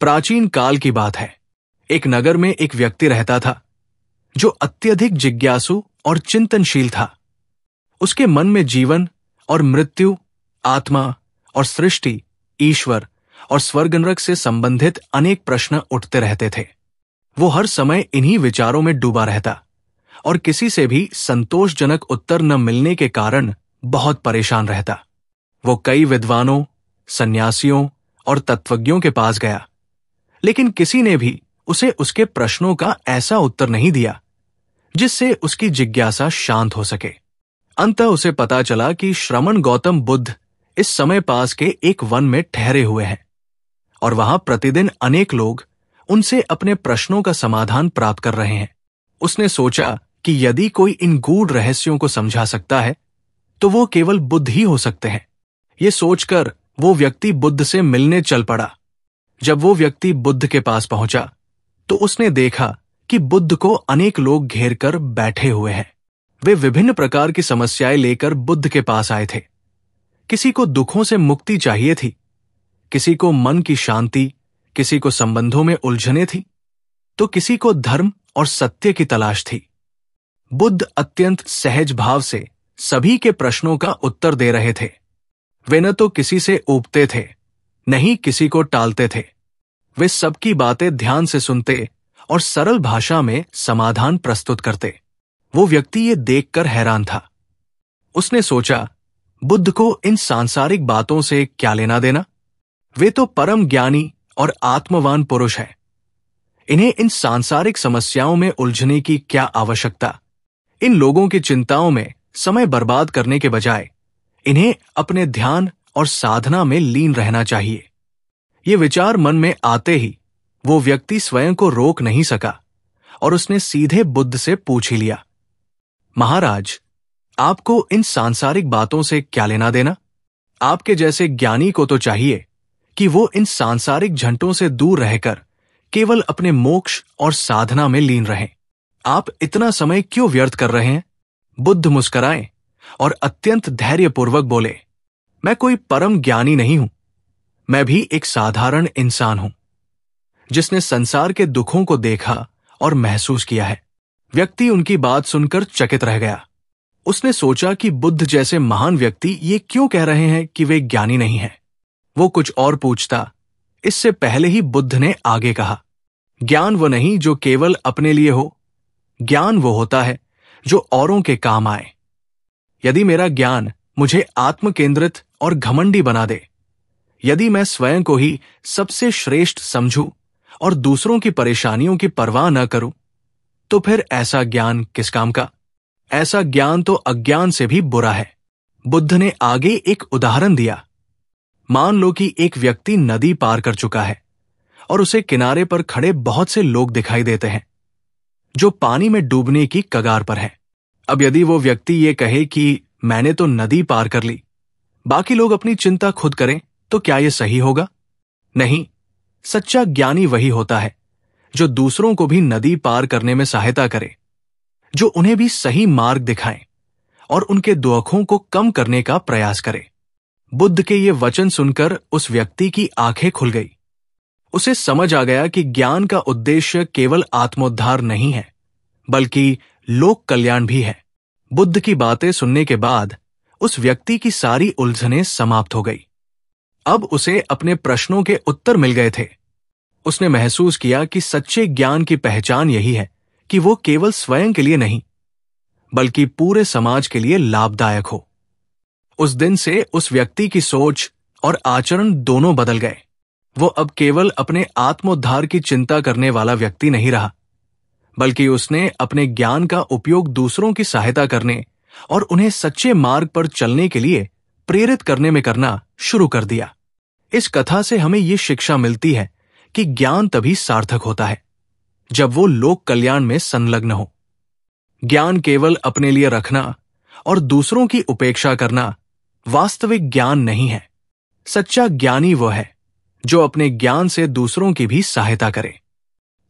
प्राचीन काल की बात है। एक नगर में एक व्यक्ति रहता था जो अत्यधिक जिज्ञासु और चिंतनशील था। उसके मन में जीवन और मृत्यु, आत्मा और सृष्टि, ईश्वर और स्वर्ग नरक से संबंधित अनेक प्रश्न उठते रहते थे। वो हर समय इन्हीं विचारों में डूबा रहता और किसी से भी संतोषजनक उत्तर न मिलने के कारण बहुत परेशान रहता। वो कई विद्वानों, सन्यासियों और तत्वज्ञों के पास गया, लेकिन किसी ने भी उसे उसके प्रश्नों का ऐसा उत्तर नहीं दिया जिससे उसकी जिज्ञासा शांत हो सके। अंततः उसे पता चला कि श्रमण गौतम बुद्ध इस समय पास के एक वन में ठहरे हुए हैं और वहां प्रतिदिन अनेक लोग उनसे अपने प्रश्नों का समाधान प्राप्त कर रहे हैं। उसने सोचा कि यदि कोई इन गूढ़ रहस्यों को समझा सकता है तो वो केवल बुद्ध ही हो सकते हैं। ये सोचकर वो व्यक्ति बुद्ध से मिलने चल पड़ा। जब वो व्यक्ति बुद्ध के पास पहुंचा तो उसने देखा कि बुद्ध को अनेक लोग घेर कर बैठे हुए हैं। वे विभिन्न प्रकार की समस्याएं लेकर बुद्ध के पास आए थे। किसी को दुखों से मुक्ति चाहिए थी, किसी को मन की शांति, किसी को संबंधों में उलझने थी, तो किसी को धर्म और सत्य की तलाश थी। बुद्ध अत्यंत सहज भाव से सभी के प्रश्नों का उत्तर दे रहे थे। वे न तो किसी से ऊबते थे, न ही किसी को टालते थे। वे सबकी बातें ध्यान से सुनते और सरल भाषा में समाधान प्रस्तुत करते। वो व्यक्ति ये देखकर हैरान था। उसने सोचा, बुद्ध को इन सांसारिक बातों से क्या लेना देना? वे तो परम ज्ञानी और आत्मवान पुरुष हैं। इन्हें इन सांसारिक समस्याओं में उलझने की क्या आवश्यकता? इन लोगों की चिंताओं में समय बर्बाद करने के बजाय इन्हें अपने ध्यान और साधना में लीन रहना चाहिए। ये विचार मन में आते ही वो व्यक्ति स्वयं को रोक नहीं सका और उसने सीधे बुद्ध से पूछ ही लिया, महाराज, आपको इन सांसारिक बातों से क्या लेना देना? आपके जैसे ज्ञानी को तो चाहिए कि वो इन सांसारिक झंटों से दूर रहकर केवल अपने मोक्ष और साधना में लीन रहें। आप इतना समय क्यों व्यर्थ कर रहे हैं? बुद्ध मुस्कुराए और अत्यंत धैर्यपूर्वक बोले, मैं कोई परम ज्ञानी नहीं हूं, मैं भी एक साधारण इंसान हूं जिसने संसार के दुखों को देखा और महसूस किया है। व्यक्ति उनकी बात सुनकर चकित रह गया। उसने सोचा कि बुद्ध जैसे महान व्यक्ति ये क्यों कह रहे हैं कि वे ज्ञानी नहीं हैं। वो कुछ और पूछता, इससे पहले ही बुद्ध ने आगे कहा, ज्ञान वो नहीं जो केवल अपने लिए हो, ज्ञान वो होता है जो औरों के काम आए। यदि मेरा ज्ञान मुझे आत्म केंद्रित और घमंडी बना दे, यदि मैं स्वयं को ही सबसे श्रेष्ठ समझूं और दूसरों की परेशानियों की परवाह न करूं, तो फिर ऐसा ज्ञान किस काम का? ऐसा ज्ञान तो अज्ञान से भी बुरा है। बुद्ध ने आगे एक उदाहरण दिया। मान लो कि एक व्यक्ति नदी पार कर चुका है और उसे किनारे पर खड़े बहुत से लोग दिखाई देते हैं जो पानी में डूबने की कगार पर है। अब यदि वो व्यक्ति ये कहे कि मैंने तो नदी पार कर ली, बाकी लोग अपनी चिंता खुद करें, तो क्या यह सही होगा? नहीं। सच्चा ज्ञानी वही होता है जो दूसरों को भी नदी पार करने में सहायता करे, जो उन्हें भी सही मार्ग दिखाए और उनके दुखों को कम करने का प्रयास करे। बुद्ध के ये वचन सुनकर उस व्यक्ति की आंखें खुल गई। उसे समझ आ गया कि ज्ञान का उद्देश्य केवल आत्मोद्धार नहीं है, बल्कि लोक कल्याण भी है। बुद्ध की बातें सुनने के बाद उस व्यक्ति की सारी उलझनें समाप्त हो गई। अब उसे अपने प्रश्नों के उत्तर मिल गए थे। उसने महसूस किया कि सच्चे ज्ञान की पहचान यही है कि वो केवल स्वयं के लिए नहीं, बल्कि पूरे समाज के लिए लाभदायक हो। उस दिन से उस व्यक्ति की सोच और आचरण दोनों बदल गए। वो अब केवल अपने आत्मोद्धार की चिंता करने वाला व्यक्ति नहीं रहा, बल्कि उसने अपने ज्ञान का उपयोग दूसरों की सहायता करने और उन्हें सच्चे मार्ग पर चलने के लिए प्रेरित करने में करना शुरू कर दिया। इस कथा से हमें ये शिक्षा मिलती है कि ज्ञान तभी सार्थक होता है जब वो लोक कल्याण में संलग्न हो। ज्ञान केवल अपने लिए रखना और दूसरों की उपेक्षा करना वास्तविक ज्ञान नहीं है। सच्चा ज्ञानी वो है जो अपने ज्ञान से दूसरों की भी सहायता करे।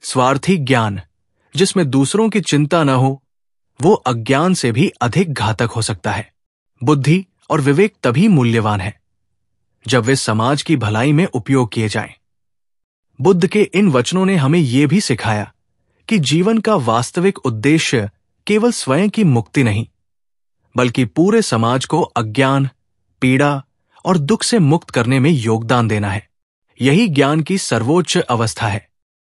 स्वार्थी ज्ञान जिसमें दूसरों की चिंता न हो, वो अज्ञान से भी अधिक घातक हो सकता है। बुद्धि और विवेक तभी मूल्यवान है जब वे समाज की भलाई में उपयोग किए जाएं। बुद्ध के इन वचनों ने हमें यह भी सिखाया कि जीवन का वास्तविक उद्देश्य केवल स्वयं की मुक्ति नहीं, बल्कि पूरे समाज को अज्ञान, पीड़ा और दुख से मुक्त करने में योगदान देना है। यही ज्ञान की सर्वोच्च अवस्था है।